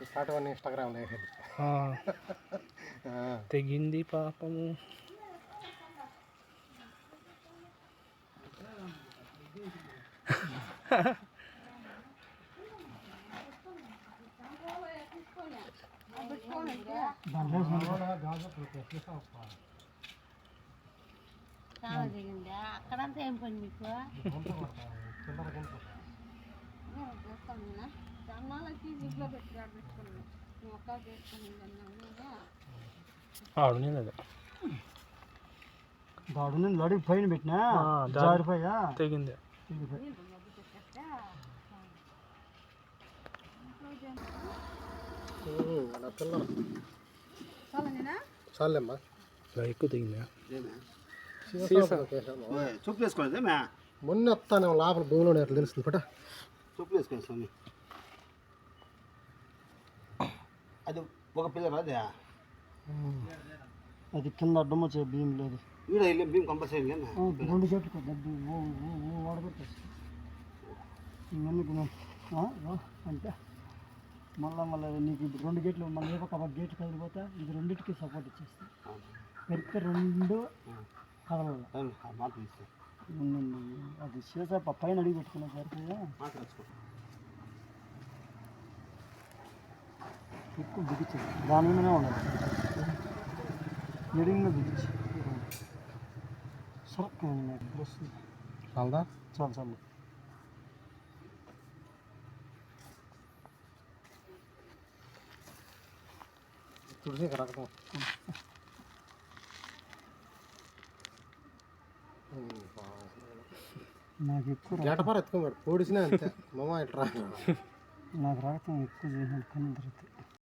ఇట్లాంటివన్నీ ఇన్స్టాగ్రామ్లో వేసేది తెగింది పాపము. అక్కడంతా ఏం పని మీకు దాడు నేను లడికి పైన పెట్టినా జారిపోయా తెగింది. చాలేమ్మా ఎక్కువ తెగిందా? చూపు వేసుకోలేదు మొన్న వస్తాను లోపల భూమిలో అట్లా తెలుస్తుంది పట. చూపు వేసుకోండి స్వామి. అది ఒక పిల్ల రాదే, అది కింద అడ్డం వచ్చే బియ్యం లేదు. ఈడ వెళ్ళి బియ్యం కంపల్సరీ రెండు చెట్లు వాడబెట్టేసి అంటే మళ్ళీ నీకు ఇప్పుడు 2 గేట్లు మళ్ళీ ఏ పక్క గేట్లు కదిలిపోతే ఇది రెండింటికి సపోర్ట్ ఇచ్చేస్తాయి. పెడితే 2 కదలాలి. అది చేసా పైన అడిగి పెట్టుకున్నా సరిపోయా ఎక్కువ బిగించదు, దాని మీదనే ఉండాలి. ఎడింగ్లో బిగించి సరక్కమైన వస్తుంది. చాలదా? చాలు చాలు. తుడిసి రకం నాకు ఎక్కువ గేటపార ఎత్తుకోమాడు పొడిసినా అంతే మమ్మ ఇట్లా నాకు రక్తం ఎక్కువ చేసినట్టు కన్ను దొరుకుతాయి.